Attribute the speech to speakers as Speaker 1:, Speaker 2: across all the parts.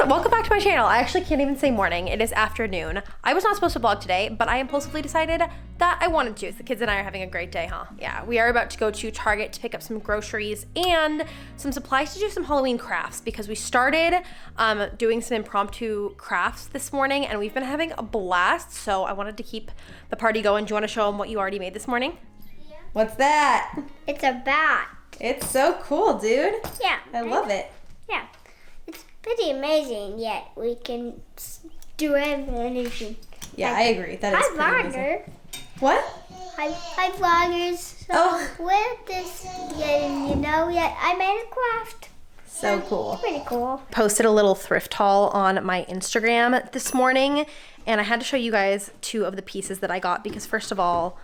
Speaker 1: welcome back to my channel. I actually can't even say morning, it is afternoon. I was not supposed to vlog today, but I impulsively decided that I wanted to. The kids and I are having a great day, huh? Yeah, we are about to go to Target to pick up some groceries and some supplies to do some Halloween crafts because we started doing some impromptu crafts this morning and we've been having a blast, so I wanted to keep the party going. Do you want to show them what you already made this morning?
Speaker 2: Yeah.
Speaker 1: What's that?
Speaker 2: It's a bat.
Speaker 1: It's so cool, dude.
Speaker 2: Yeah.
Speaker 1: I love it.
Speaker 2: Yeah. It's pretty amazing, yet we can do anything.
Speaker 1: Yeah, I agree. That is pretty amazing. What?
Speaker 2: Hi, vloggers. So with this, I made a craft.
Speaker 1: So cool.
Speaker 2: Pretty cool.
Speaker 1: Posted a little thrift haul on my Instagram this morning, and I had to show you guys two of the pieces that I got because first of all,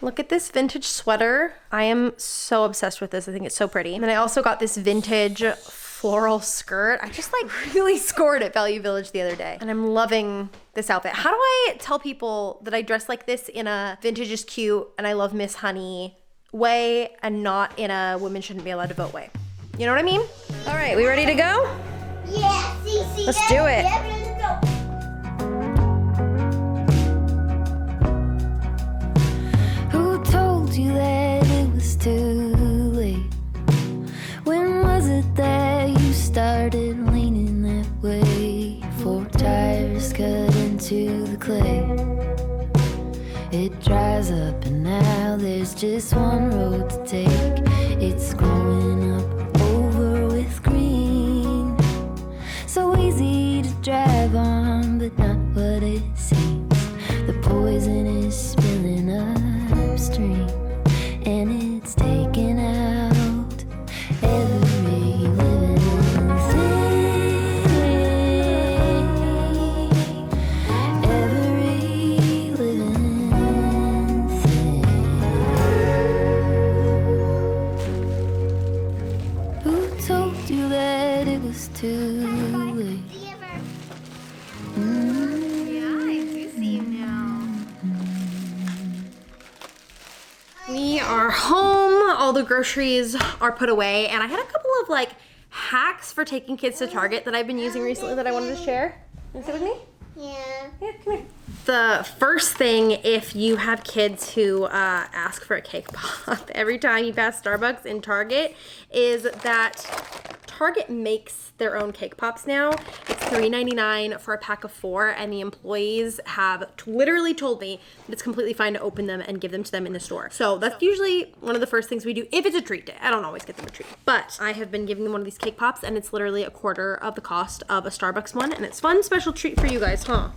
Speaker 1: look at this vintage sweater. I am so obsessed with this. I think it's so pretty. And then I also got this vintage floral skirt. I just like really scored at Value Village the other day and I'm loving this outfit. How do I tell people that I dress like this in a vintage is cute and I love Miss Honey way and not in a women shouldn't be allowed to vote way? You know what I mean? All right, we ready to go?
Speaker 2: Yeah,
Speaker 1: let's do it.
Speaker 3: Who told you that it was too late? When was it that you started leaning that way? 4 tires cut into the clay. It dries up and now there's just one road to take. It's growing up over with green. So easy to drive on, but not what it seems. The poison is spilling upstream, and it's taking out every living thing. Every living thing. Who told you that it was too late?
Speaker 1: We are home, all the groceries are put away, and I had a couple of like hacks for taking kids to Target that I've been using recently that I wanted to share. You want to sit with me?
Speaker 2: Yeah.
Speaker 1: Yeah, come here. The first thing, if you have kids who ask for a cake pop every time you pass Starbucks in Target, is that Target makes their own cake pops now. It's $3.99 for a pack of 4, and the employees have literally told me that it's completely fine to open them and give them to them in the store. So that's usually one of the first things we do if it's a treat day. I don't always get them a treat, but I have been giving them one of these cake pops, and it's literally a quarter of the cost of a Starbucks one, and it's fun special treat for you guys, huh?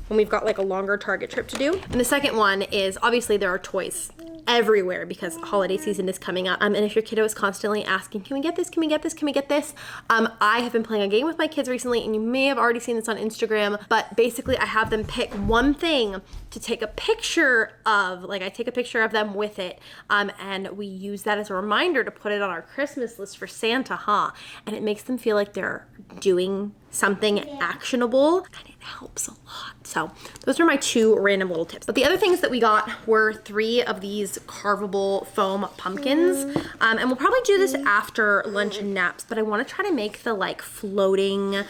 Speaker 1: When we've got like a longer Target trip to do. And the second one is obviously there are toys everywhere because holiday season is coming up. And if your kiddo is constantly asking, can we get this, can we get this, can we get this? I have been playing a game with my kids recently, and you may have already seen this on Instagram, but basically I have them pick one thing to take a picture of, like I take a picture of them with it, and we use that as a reminder to put it on our Christmas list for Santa, huh? And it makes them feel like they're doing something actionable, and it helps a lot. So those are my 2 random little tips. But the other things that we got were 3 of these carvable foam pumpkins, and we'll probably do this after lunch and naps, but I want to try to make the like floating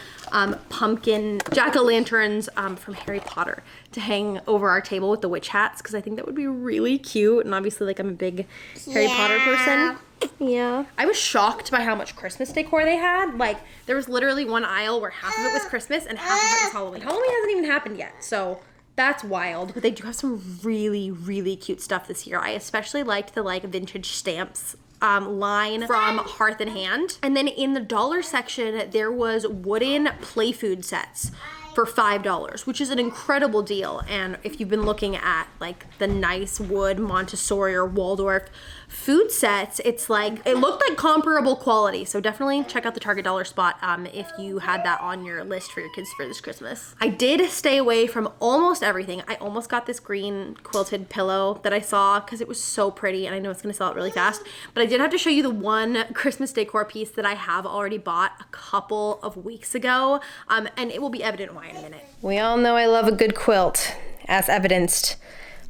Speaker 1: pumpkin jack-o'-lanterns from Harry Potter to hang over our table with the witch hats, because I think that would be really cute, and obviously like I'm a big Harry Potter person. Yeah. I was shocked by how much Christmas decor they had. Like, there was literally one aisle where half of it was Christmas and half of it was Halloween. Halloween hasn't even happened yet, so that's wild. But they do have some really, really cute stuff this year. I especially liked the like vintage stamps line from Hearth and Hand. And then in the dollar section, there was wooden play food sets for $5, which is an incredible deal. And if you've been looking at like the nice wood Montessori or Waldorf food sets, it's like, it looked like comparable quality. So definitely check out the Target dollar spot if you had that on your list for your kids for this Christmas. I did stay away from almost everything. I almost got this green quilted pillow that I saw because it was so pretty, and I know it's gonna sell out really fast, but I did have to show you the one Christmas decor piece that I have already bought a couple of weeks ago, and it will be evident why in a minute. We all know I love a good quilt, as evidenced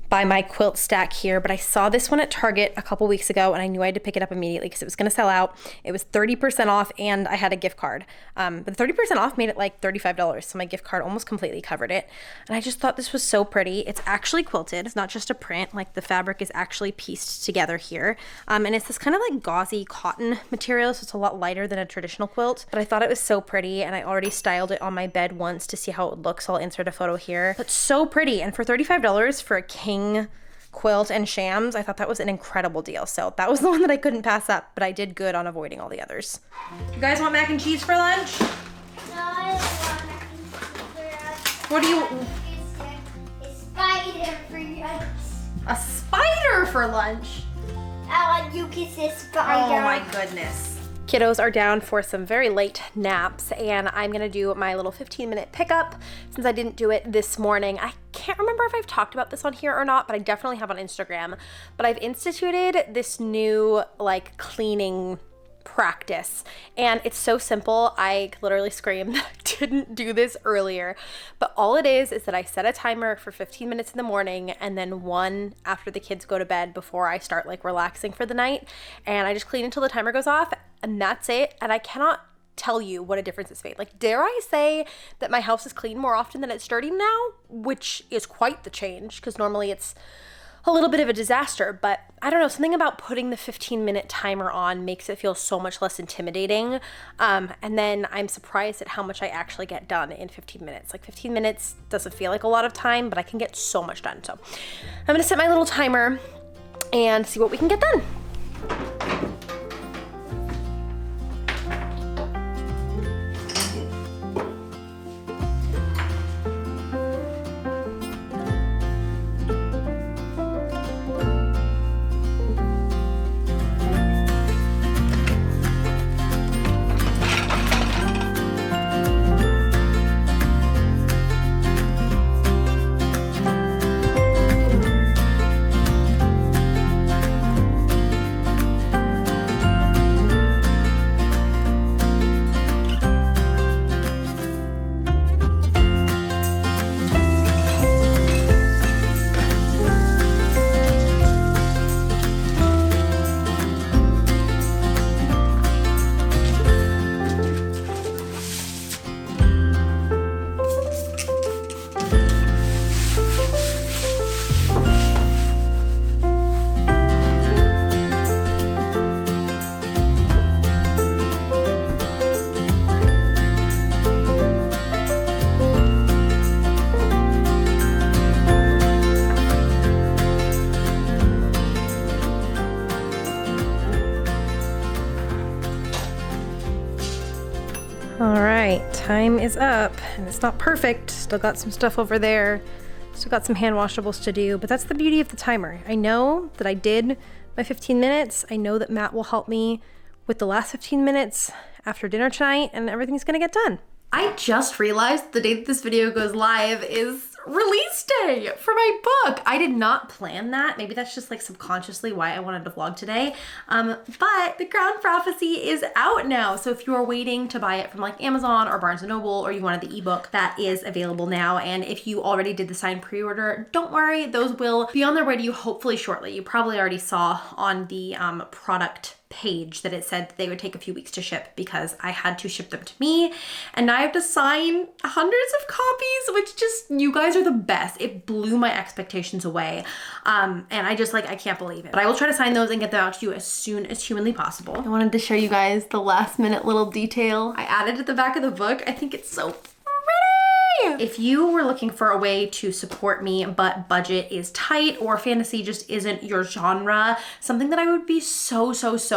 Speaker 1: by my quilt stack here, but I saw this one at Target a couple weeks ago and I knew I had to pick it up immediately because it was gonna sell out. It was 30% off and I had a gift card. But the 30% off made it like $35, so my gift card almost completely covered it. And I just thought this was so pretty. It's actually quilted. It's not just a print, like the fabric is actually pieced together here. And it's this kind of like gauzy cotton material, so it's a lot lighter than a traditional quilt. But I thought it was so pretty and I already styled it on my bed once to see how it would look, so I'll insert a photo here. But so pretty, and for $35 for a king quilt and shams, I thought that was an incredible deal. So that was the one that I couldn't pass up, but I did good on avoiding all the others. You guys want mac and cheese for lunch?
Speaker 2: No, I don't want mac and cheese for lunch.
Speaker 1: What do you...
Speaker 2: A spider for lunch.
Speaker 1: A spider for lunch?
Speaker 2: I want you to kiss a spider.
Speaker 1: Oh my goodness. Kiddos are down for some very late naps and I'm gonna do my little 15-minute pickup since I didn't do it this morning. I can't remember if I've talked about this on here or not, but I definitely have on Instagram. But I've instituted this new like cleaning practice and it's so simple. I literally scream that I didn't do this earlier, but all it is that I set a timer for 15 minutes in the morning and then one after the kids go to bed before I start like relaxing for the night, and I just clean until the timer goes off and that's it. And I cannot tell you what a difference it's made. Like, dare I say that my house is clean more often than it's dirty now, which is quite the change because normally it's a little bit of a disaster. But I don't know, something about putting the 15-minute timer on makes it feel so much less intimidating. And then I'm surprised at how much I actually get done in 15 minutes. Like 15 minutes doesn't feel like a lot of time, but I can get so much done. So I'm gonna set my little timer and see what we can get done. All right, time is up and it's not perfect. Still got some stuff over there. Still got some hand washables to do, but that's the beauty of the timer. I know that I did my 15 minutes. I know that Matt will help me with the last 15 minutes after dinner tonight and everything's gonna get done. I just realized the day that this video goes live is release day for my book. I did not plan that. Maybe that's just like subconsciously why I wanted to vlog today. But The Crown Prophecy is out now. So if you are waiting to buy it from like Amazon or Barnes & Noble, or you wanted the ebook, that is available now. And if you already did the signed pre-order, don't worry, those will be on their way to you hopefully shortly. You probably already saw on the product page that it said that they would take a few weeks to ship because I had to ship them to me and now I have to sign hundreds of copies, which just, you guys are the best. It blew my expectations away. And I just like, I can't believe it. But I will try to sign those and get them out to you as soon as humanly possible. I wanted to show you guys the last minute little detail I added at the back of the book. I think it's so pretty. If you were looking for a way to support me but budget is tight or fantasy just isn't your genre, something that I would be so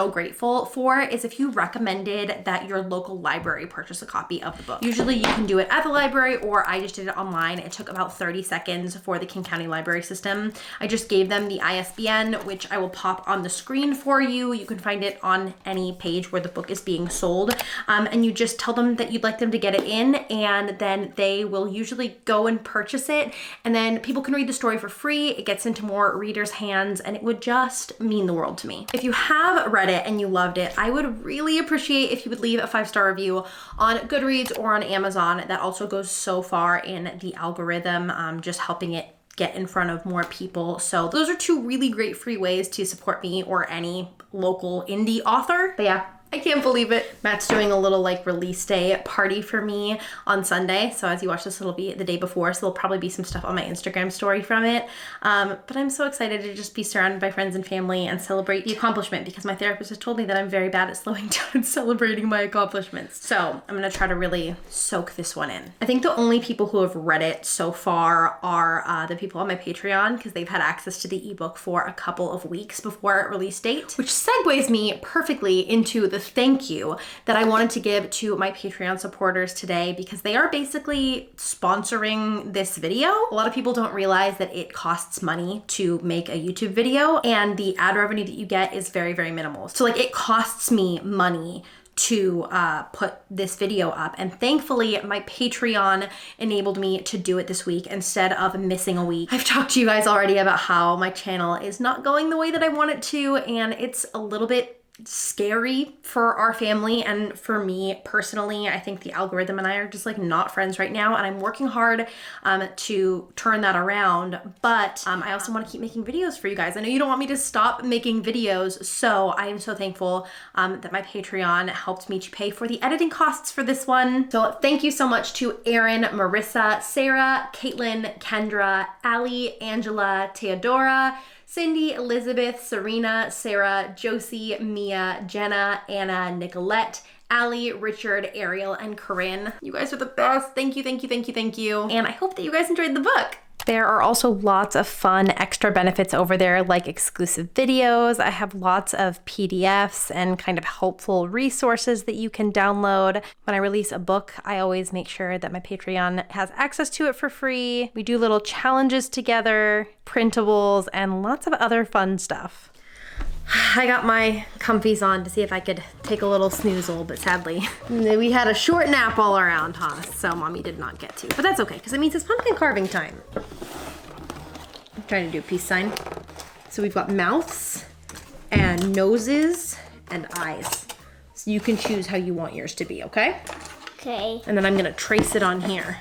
Speaker 1: grateful for is if you recommended that your local library purchase a copy of the book. Usually you can do it at the library or I just did it online. It took about 30 seconds for the King County Library System. I just gave them the ISBN, which I will pop on the screen for you. You can find it on any page where the book is being sold. And you just tell them that you'd like them to get it in and then they will usually go and purchase it, and then people can read the story for free. It gets into more readers' hands and it would just mean the world to me. If you have read it and you loved it, I would really appreciate if you would leave a 5-star review on Goodreads or on Amazon. That also goes so far in the algorithm, just helping it get in front of more people. So those are two really great free ways to support me or any local indie author. But yeah, I can't believe it. Matt's doing a little like release day party for me on Sunday. So as you watch this, it'll be the day before. So there'll probably be some stuff on my Instagram story from it. But I'm so excited to just be surrounded by friends and family and celebrate the accomplishment, because my therapist has told me that I'm very bad at slowing down and celebrating my accomplishments. So I'm gonna try to really soak this one in. I think the only people who have read it so far are the people on my Patreon, because they've had access to the ebook for a couple of weeks before release date, which segues me perfectly into the thank you that I wanted to give to my Patreon supporters today, because they are basically sponsoring this video. A lot of people don't realize that it costs money to make a YouTube video, and the ad revenue that you get is very, very minimal. So like, it costs me money to put this video up, and thankfully my Patreon enabled me to do it this week instead of missing a week. I've talked to you guys already about how my channel is not going the way that I want it to, and it's a little bit scary for our family and for me personally. I think the algorithm and I are just like not friends right now, and I'm working hard to turn that around. But I also want to keep making videos for you guys. I know you don't want me to stop making videos, so I am so thankful that my Patreon helped me to pay for the editing costs for this one. So thank you so much to Erin, Marissa, Sarah, Caitlin, Kendra, Allie, Angela, Theodora, Cindy, Elizabeth, Serena, Sarah, Josie, Mia, Jenna, Anna, Nicolette, Allie, Richard, Ariel, and Corinne. You guys are the best. Thank you, thank you, thank you, thank you. And I hope that you guys enjoyed the book. There are also lots of fun extra benefits over there, like exclusive videos. I have lots of PDFs and kind of helpful resources that you can download. When I release a book, I always make sure that my Patreon has access to it for free. We do little challenges together, printables, and lots of other fun stuff. I got my comfies on to see if I could take a little snoozle, but sadly, we had a short nap all around, huh? So mommy did not get to. But that's okay, because it means it's pumpkin carving time. I'm trying to do a peace sign. So we've got mouths and noses and eyes. So you can choose how you want yours to be, okay?
Speaker 2: Okay.
Speaker 1: And then I'm gonna trace it on here.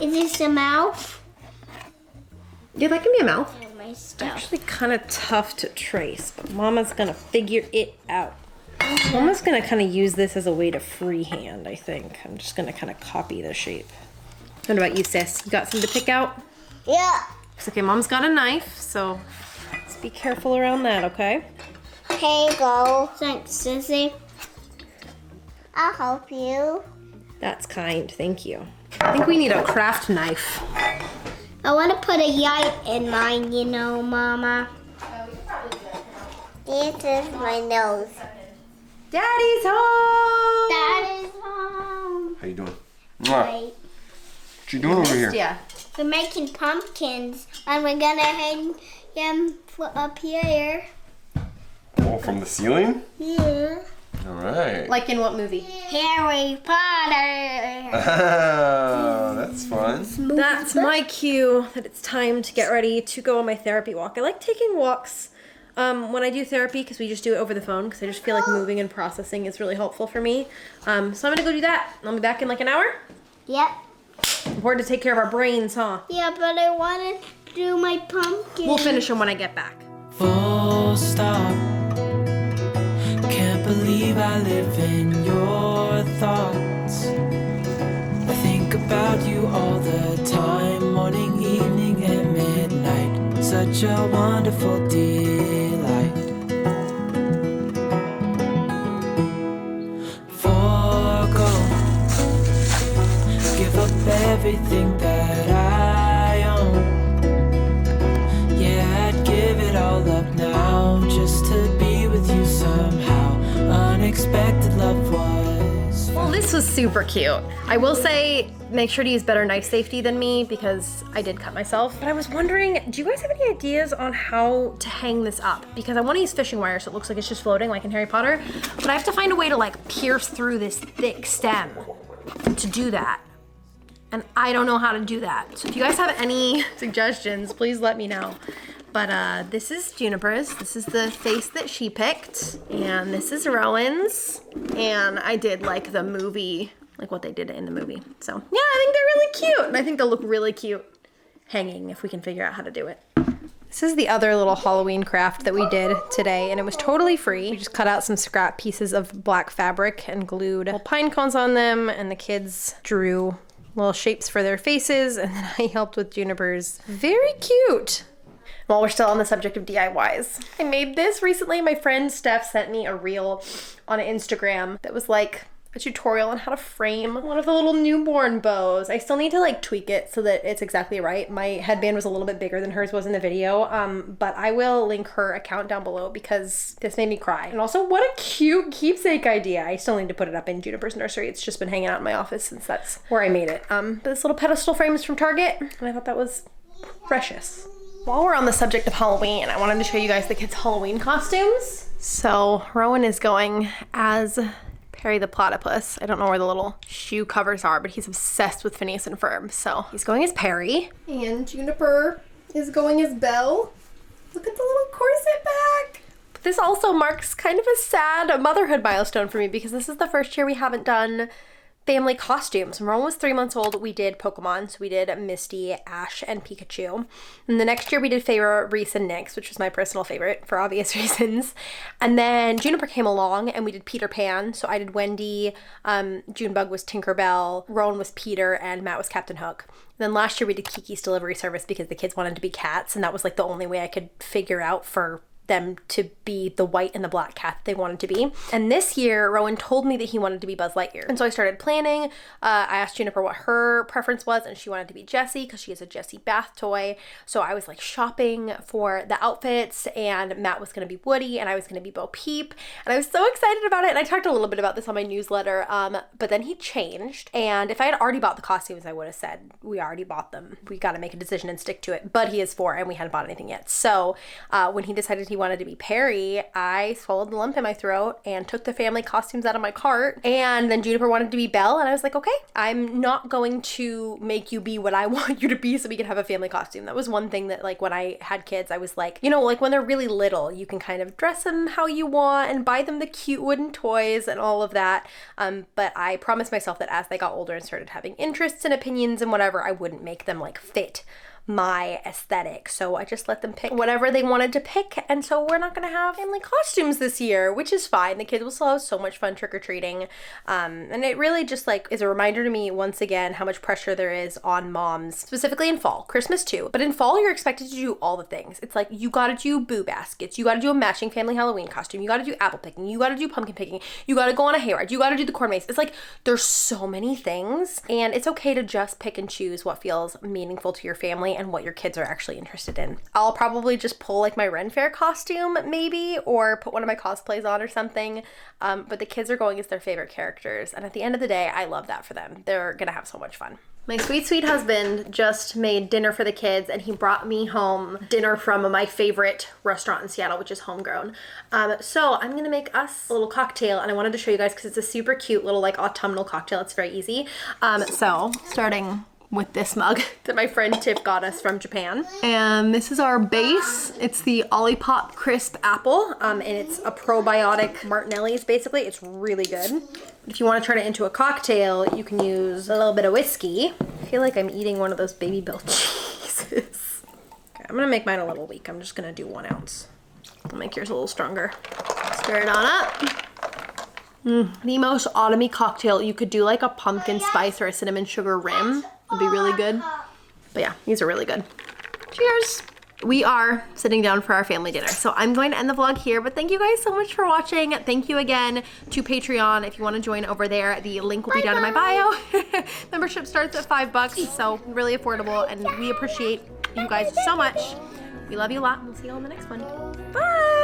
Speaker 2: Is this a mouth?
Speaker 1: Yeah, that can be a mouth.
Speaker 2: My
Speaker 1: It's
Speaker 2: stuff.
Speaker 1: actually kind of tough to trace, but Mama's gonna figure it out. Mama's gonna kind of use this as a way to freehand, I think. I'm just gonna kind of copy the shape. What about you, sis? You got some to pick out?
Speaker 2: Yeah.
Speaker 1: It's okay, Mom's got a knife, so let's be careful around that, okay?
Speaker 2: Here you go. Thanks, Sissy. I'll help you.
Speaker 1: That's kind, thank you. I think we need a craft knife.
Speaker 2: I want to put a yipe in mine, you know, Mama. This is my nose.
Speaker 1: Daddy's home!
Speaker 2: Dad is home.
Speaker 4: How you doing? Mwah.
Speaker 2: Right.
Speaker 4: What you doing over here?
Speaker 1: Yeah.
Speaker 2: We're making pumpkins, and we're gonna hang them up here.
Speaker 4: Oh, from the ceiling?
Speaker 2: Yeah.
Speaker 4: All right.
Speaker 1: Like in what movie?
Speaker 2: Harry Potter.
Speaker 4: Oh, that's fun.
Speaker 1: That's my cue that it's time to get ready to go on my therapy walk. I like taking walks when I do therapy, because we just do it over the phone, because I just feel like moving and processing is really helpful for me. So I'm gonna go do that. I'll be back in like an hour.
Speaker 2: Yep.
Speaker 1: Important to take care of our brains, huh?
Speaker 2: Yeah, but I want to do my pumpkin.
Speaker 1: We'll finish them when I get back.
Speaker 5: Full stop. Can't believe I live in your thoughts. I think about you all the time, morning, evening, and midnight. Such a wonderful delight. Forgo, give up everything that I own. Yeah, I'd give it all up now just to be with you somehow. Unexpected love was.
Speaker 1: Well, this was super cute. I will say, make sure to use better knife safety than me, because I did cut myself. But I was wondering, do you guys have any ideas on how to hang this up? Because I want to use fishing wire so it looks like it's just floating like in Harry Potter, but I have to find a way to like pierce through this thick stem to do that. And I don't know how to do that. So if you guys have any suggestions, please let me know. But this is Juniper's. This is the face that she picked. And this is Rowan's. And I did like the movie, like what they did in the movie. So yeah, I think they're really cute. And I think they'll look really cute hanging if we can figure out how to do it. This is the other little Halloween craft that we did today, and it was totally free. We just cut out some scrap pieces of black fabric and glued little pine cones on them, and the kids drew little shapes for their faces, and then I helped with Juniper's. Very cute. While we're still on the subject of DIYs, I made this recently. My friend Steph sent me a reel on Instagram that was like a tutorial on how to frame one of the little newborn bows. I still need to like tweak it so that it's exactly right. My headband was a little bit bigger than hers was in the video, but I will link her account down below because this made me cry. And also, what a cute keepsake idea. I still need to put it up in Juniper's nursery. It's just been hanging out in my office since that's where I made it. But this little pedestal frame is from Target, and I thought that was precious. While we're on the subject of Halloween, I wanted to show you guys the kids' Halloween costumes. So Rowan is going as Perry the Platypus. I don't know where the little shoe covers are, but he's obsessed with Phineas and Ferb. So he's going as Perry. And Juniper is going as Belle. Look at the little corset back. But this also marks kind of a sad motherhood milestone for me because this is the first year we haven't done family costumes. When Rowan was 3 months old, we did Pokemon. So we did Misty, Ash, and Pikachu. And the next year we did Feyre, Reese, and Nyx, which was my personal favorite for obvious reasons. And then Juniper came along and we did Peter Pan. So I did Wendy, Junebug was Tinkerbell, Rowan was Peter, and Matt was Captain Hook. And then last year we did Kiki's Delivery Service because the kids wanted to be cats, and that was like the only way I could figure out for them to be the white and the black cat that they wanted to be. And this year, Rowan told me that he wanted to be Buzz Lightyear. And so I started planning. I asked Juniper what her preference was, and she wanted to be Jessie because she has a Jessie bath toy. So I was like shopping for the outfits, and Matt was gonna be Woody, and I was gonna be Bo Peep. And I was so excited about it. And I talked a little bit about this on my newsletter, but then he changed. And if I had already bought the costumes, I would have said, we already bought them. We gotta make a decision and stick to it. But he is 4 and we hadn't bought anything yet. So when he decided he wanted to be Perry, I swallowed the lump in my throat and took the family costumes out of my cart. And then Juniper wanted to be Belle, and I was like, okay, I'm not going to make you be what I want you to be so we can have a family costume. That was one thing that, like, when I had kids, I was like, you know, like when they're really little, you can kind of dress them how you want and buy them the cute wooden toys and all of that. But I promised myself that as they got older and started having interests and opinions and whatever, I wouldn't make them like fit my aesthetic. So I just let them pick whatever they wanted to pick, and so we're not gonna have family costumes this year, which is fine. The kids will still have so much fun trick-or-treating, and it really just like is a reminder to me once again how much pressure there is on moms, specifically in fall, Christmas too, but in fall you're expected to do all the things. It's like you gotta do boo baskets, you gotta do a matching family Halloween costume, you gotta do apple picking, you gotta do pumpkin picking, you gotta go on a hayride, you gotta do the corn maze. It's like there's so many things, and it's okay to just pick and choose what feels meaningful to your family and what your kids are actually interested in. I'll probably just pull like my Ren Fair costume maybe, or put one of my cosplays on or something, but the kids are going as their favorite characters, and at the end of the day, I love that for them. They're gonna have so much fun. My sweet, sweet husband just made dinner for the kids, and he brought me home dinner from my favorite restaurant in Seattle, which is Homegrown. So I'm gonna make us a little cocktail, and I wanted to show you guys because it's a super cute little like autumnal cocktail. It's very easy. So starting with this mug that my friend Tiff got us from Japan. And this is our base. It's the Olipop Crisp Apple, and it's a probiotic Martinelli's basically. It's really good. If you want to turn it into a cocktail, you can use a little bit of whiskey. I feel like I'm eating one of those Baby Bell cheeses. Okay, I'm gonna make mine a little weak. I'm just gonna do 1 ounce. I'll make yours a little stronger. Stir it on up. The most autumny cocktail. You could do like a pumpkin spice or a cinnamon sugar rim. It'd be really good. But yeah, these are really good. Cheers. We are sitting down for our family dinner. So I'm going to end the vlog here, but thank you guys so much for watching. Thank you again to Patreon. If you want to join over there, the link will be down in my bio. Membership starts at $5, so really affordable, and we appreciate you guys so much. We love you a lot, and we'll see you on the next one. Bye.